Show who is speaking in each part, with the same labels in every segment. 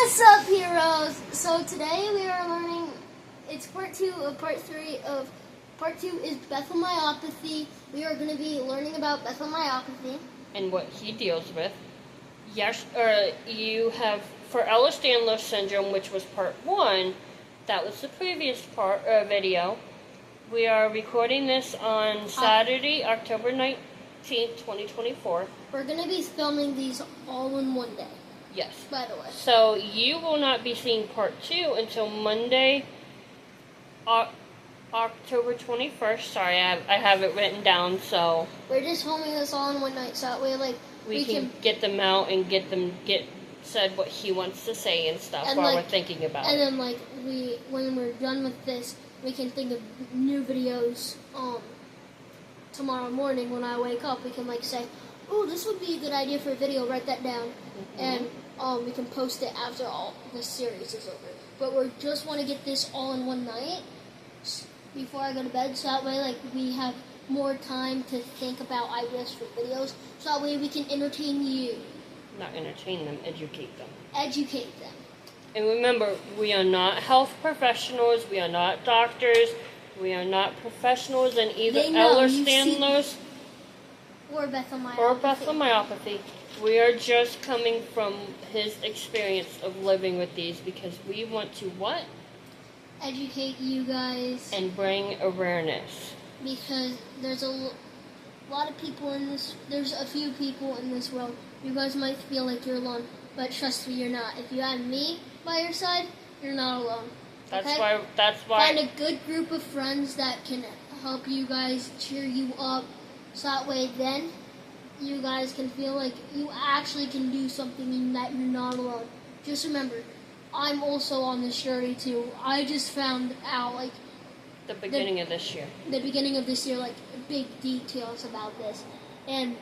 Speaker 1: What's up, heroes? So today we are learning, it's part 2 of part 3 of, part 2 is Bethlem Myopathy. We are going to be learning about Bethlem Myopathy.
Speaker 2: And what he deals with. Yes, you have, for Ehlers-Danlos syndrome, which was part 1, that was the previous part, video. We are recording this on Saturday, October 19th, 2024.
Speaker 1: We're going to be filming these all in one day.
Speaker 2: Yes.
Speaker 1: By the way.
Speaker 2: So you will not be seeing part 2 until Monday, October 21st. Sorry, I have it written down, so
Speaker 1: we're just filming this all in one night, so that way, like,
Speaker 2: we can get them out and get said what he wants to say and stuff
Speaker 1: and
Speaker 2: while we're thinking about it.
Speaker 1: And then, like, when we're done with this, we can think of new videos. Tomorrow morning when I wake up, we can, like, say, oh, this would be a good idea for a video, write that down, and we can post it after all the series is over. But we just want to get this all in one night before I go to bed, so that way, like, we have more time to think about ideas for videos, so that way we can entertain you.
Speaker 2: Not entertain them, educate them.
Speaker 1: Educate them.
Speaker 2: And remember, we are not health professionals, we are not doctors, we are not professionals in either Ehlers-Danlos
Speaker 1: or Bethlem
Speaker 2: Myopathy. We are just coming from his experience of living with these because we want to what?
Speaker 1: Educate you guys.
Speaker 2: And bring awareness.
Speaker 1: Because there's a lot of people in this, there's a few people in this world. You guys might feel like you're alone, but trust me, you're not. If you have me by your side, you're not alone.
Speaker 2: That's
Speaker 1: okay?
Speaker 2: That's why.
Speaker 1: Find a good group of friends that can help you guys, cheer you up, so that way then you guys can feel like you actually can do something and that you're not alone. Just remember, I'm also on this journey too. I just found out, like,
Speaker 2: the beginning of this year,
Speaker 1: like, big details about this. And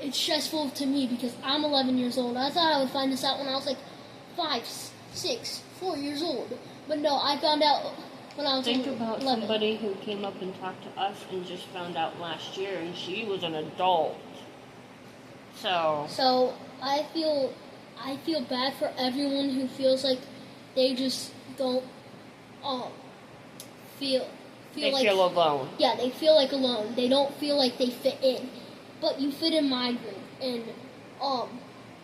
Speaker 1: it's stressful to me because I'm 11 years old. I thought I would find this out when I was like 5, 6, 4 years old. But no, I found out when I was 11.
Speaker 2: Think about somebody who came up and talked to us and just found out last year, and she was an adult. So I feel bad for everyone who feels like they just don't feel alone. Yeah, they feel like alone. They don't feel like they fit in. But you fit in my group, and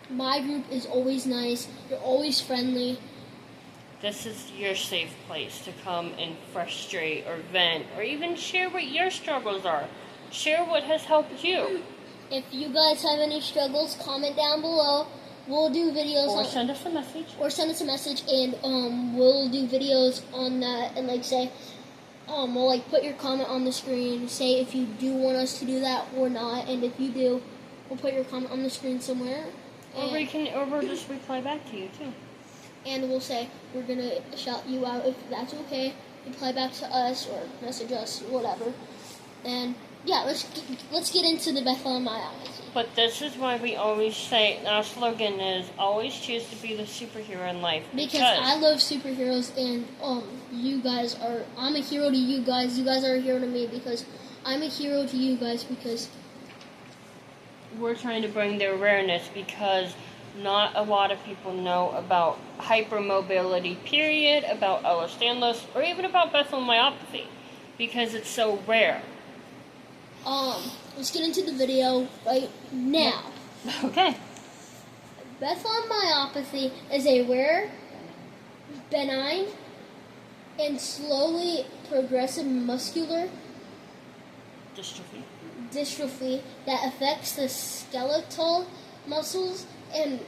Speaker 2: my group is always nice. You're always friendly. This is your safe place to come and frustrate or vent or even share what your struggles are. Share what has helped you. If you guys have any struggles, comment down below. We'll do videos send us a message.
Speaker 1: Or send us a message, and we'll do videos on that, and, like, say, we'll, like, put your comment on the screen, say if you do want us to do that or not, and if you do, we'll put your comment on the screen somewhere.
Speaker 2: Or we'll just reply back to you too.
Speaker 1: And we'll say we're gonna shout you out if that's okay. Reply back to us or message us, whatever. And yeah, let's get into the Bethlem Myopathy. But this is why we always say our slogan is always choose to be the superhero in life. Because I love superheroes, and you guys are. I'm a hero to you guys. You guys are a hero to me because I'm a hero to you guys because
Speaker 2: we're trying to bring the awareness because not a lot of people know about hypermobility, period, about Ehlers-Danlos, or even about Bethlem Myopathy because it's so rare.
Speaker 1: Let's get into the video right now.
Speaker 2: Okay.
Speaker 1: Bethlem Myopathy is a rare, benign, and slowly progressive muscular dystrophy that affects the skeletal muscles and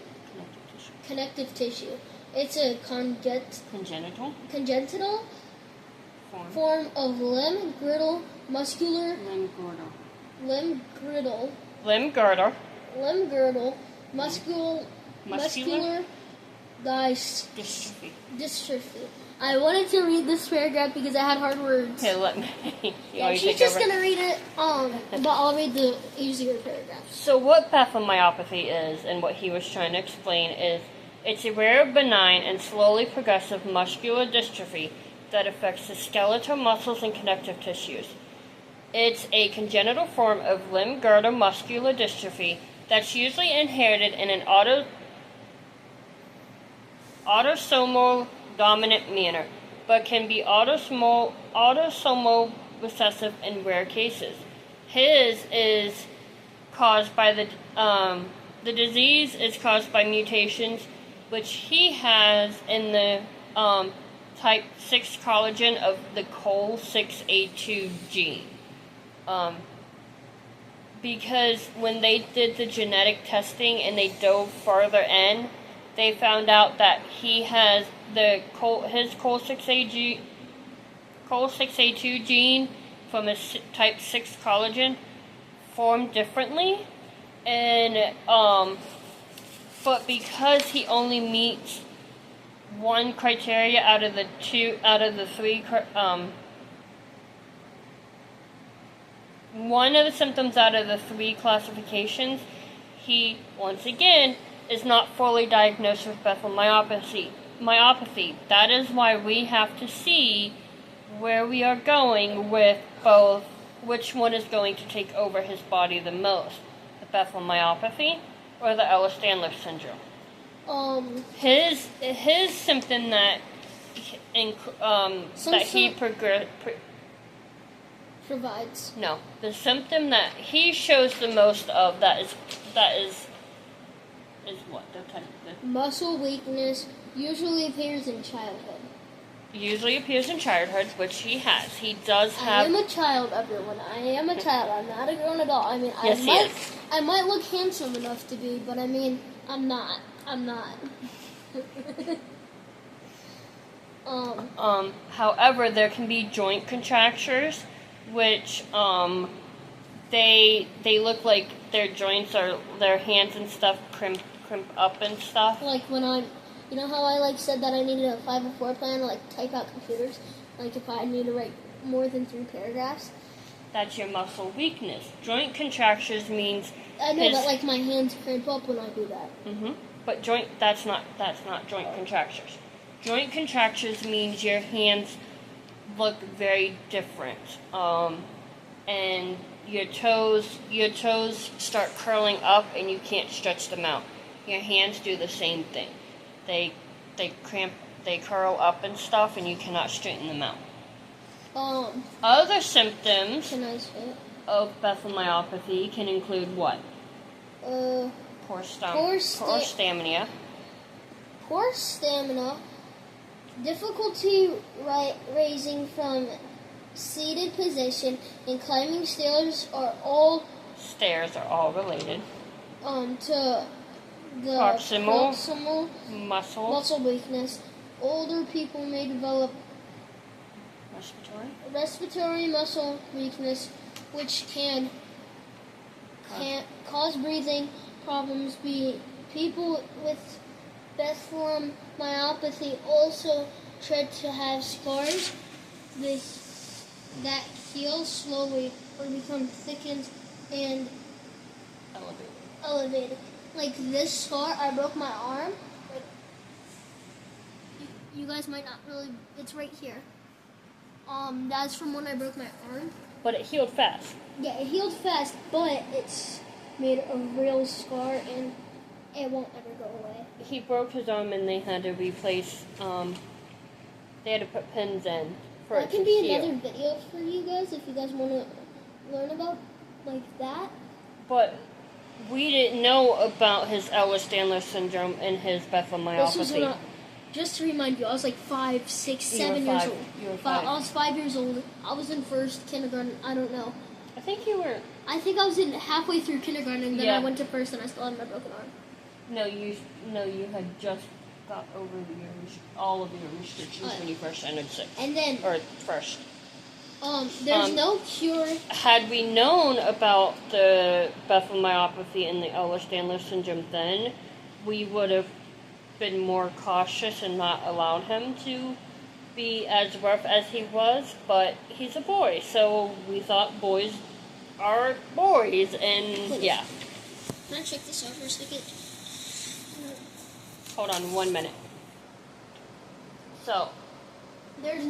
Speaker 1: connective tissue. It's a congenital form of limb-girdle muscular muscular dystrophy. I wanted to read this paragraph because I had hard words.
Speaker 2: Okay, let me.
Speaker 1: Yeah, she's just gonna read it. But I'll read the easier paragraph.
Speaker 2: So what Bethlem myopathy is, and what he was trying to explain is, it's a rare, benign, and slowly progressive muscular dystrophy that affects the skeletal muscles and connective tissues. It's a congenital form of limb-girdle muscular dystrophy that's usually inherited in an
Speaker 3: autosomal dominant manner, but can be autosomal recessive in rare cases. His is caused by the disease is caused by mutations which he has in the type 6 collagen of the COL6A2 gene. Because when they did the genetic testing and they dove further in, they found out that he has his COL6A2 gene from his type 6 collagen formed differently, and but because he only meets one criteria out of the three, one of the symptoms out of the three classifications, he once again is not fully diagnosed with Bethlem myopathy. That is why we have to see where we are going with both, which one is going to take over his body the most, the Bethlem myopathy or the Ehlers-Danlos syndrome. His symptom that
Speaker 2: provides.
Speaker 3: No, the symptom that he shows the most of that is what the type of
Speaker 2: muscle weakness usually appears in childhood.
Speaker 3: Which he has. He does have.
Speaker 2: I am a child, everyone. I am a child. I'm not a grown adult. I mean,
Speaker 3: yes,
Speaker 2: I might look handsome enough to be, but I mean, I'm not.
Speaker 3: However, there can be joint contractures, which they look like their joints are, their hands and stuff crimp up and stuff.
Speaker 2: Like when you know how I said that I needed a 504 plan to type out computers, if I need to write more than 3 paragraphs.
Speaker 3: That's your muscle weakness. Joint contractures means.
Speaker 2: I know that my hands cramp up when I do that.
Speaker 3: Mhm. But that's not joint contractures. Joint contractures means your hands look very different, and your toes start curling up, and you can't stretch them out. Your hands do the same thing. They cramp, they curl up and stuff, and you cannot straighten them out. Other symptoms of Bethlem myopathy can include what? Poor stamina.
Speaker 2: Poor stamina. Difficulty raising from seated position and climbing stairs are all
Speaker 3: related.
Speaker 2: To the
Speaker 3: proximal
Speaker 2: muscle weakness. Older people may develop respiratory muscle weakness, which can cause breathing problems. People with Bethlem myopathy also tend to have scars that heal slowly or become thickened and elevated. Like this scar, I broke my arm. You guys might not really. It's right here. That's from when I broke my arm.
Speaker 3: But it healed fast.
Speaker 2: Yeah, it healed fast, but it's made a real scar, and it won't ever go away.
Speaker 3: He broke his arm, and they had to replace. They had to put pins in for it to heal.
Speaker 2: That can be another video for you guys if you guys want to learn about that.
Speaker 3: But we didn't know about his Ehlers-Danlos syndrome and his Bethlem myopathy.
Speaker 2: Just to remind you, I was 5, 6, 7 years old.
Speaker 3: You were 5.
Speaker 2: I was 5 years old. I was in first kindergarten. I don't know.
Speaker 3: I think you were.
Speaker 2: I think I was in halfway through kindergarten, and then I went to first, and I still had my broken arm.
Speaker 3: No, you had just got over all of your restrictions when you first entered 6th.
Speaker 2: And then
Speaker 3: first.
Speaker 2: There's no cure.
Speaker 3: Had we known about the Bethlem myopathy and the Ehlers-Danlos syndrome then, we would have been more cautious and not allowed him to be as rough as he was, but he's a boy, so we thought boys are boys, and yeah.
Speaker 2: Can I check this out for a second?
Speaker 3: Hold on 1 minute. So,
Speaker 2: there's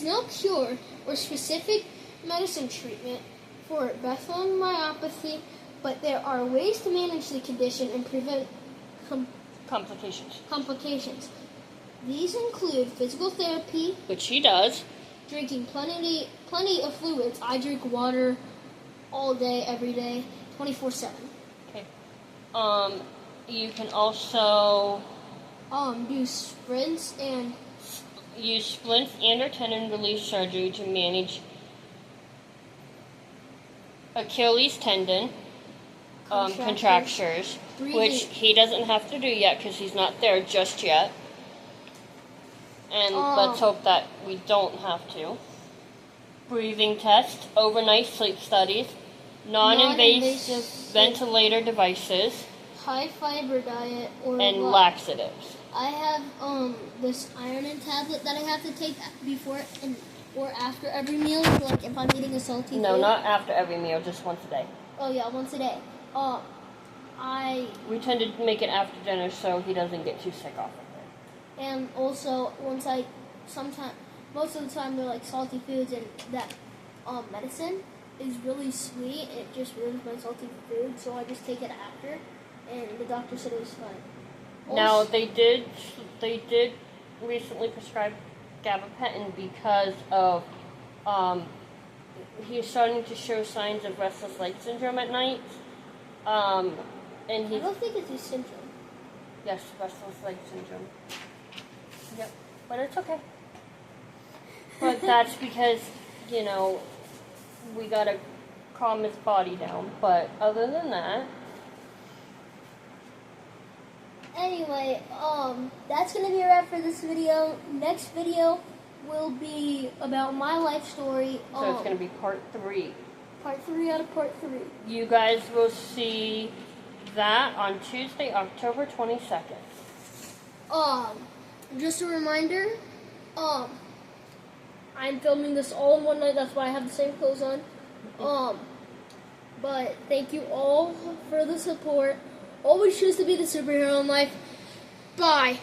Speaker 2: no cure or specific medicine treatment for Bethlem myopathy, but there are ways to manage the condition and prevent
Speaker 1: Complications. These include physical therapy,
Speaker 3: which he does,
Speaker 1: drinking plenty of fluids. I drink water all day, every day, 24/7.
Speaker 3: Okay. You can also
Speaker 1: do sprints and
Speaker 3: use splints and or tendon release surgery to manage Achilles tendon contractures, which he doesn't have to do yet because he's not there just yet. And let's hope that we don't have to. Breathing test, overnight sleep studies, non-invasive ventilator devices,
Speaker 1: high fiber diet,
Speaker 3: and laxatives.
Speaker 1: I have this iron tablet that I have to take before or after every meal. Like if I'm eating a salty food.
Speaker 3: No, not after every meal, just once a day.
Speaker 1: Oh yeah, once a day.
Speaker 3: We tend to make it after dinner so he doesn't get too sick off of it.
Speaker 1: And also most of the time they're like salty foods, and that medicine is really sweet. It just ruins my salty food, so I just take it after. And the doctor said it was fine.
Speaker 3: Now they did recently prescribe gabapentin because of he's starting to show signs of restless leg syndrome at night. And
Speaker 1: I don't think it's a syndrome.
Speaker 3: Yes, restless leg syndrome. Yep, but it's okay. But that's because, we gotta calm his body down. But other than that.
Speaker 1: Anyway, that's gonna be a wrap for this video. Next video will be about my life story.
Speaker 3: So it's gonna be part 3.
Speaker 1: Part 3 out of part 3.
Speaker 3: You guys will see that on Tuesday, October 22nd.
Speaker 1: Just a reminder, I'm filming this all in one night, that's why I have the same clothes on. But thank you all for the support. Always choose to be the superhero in life. Bye.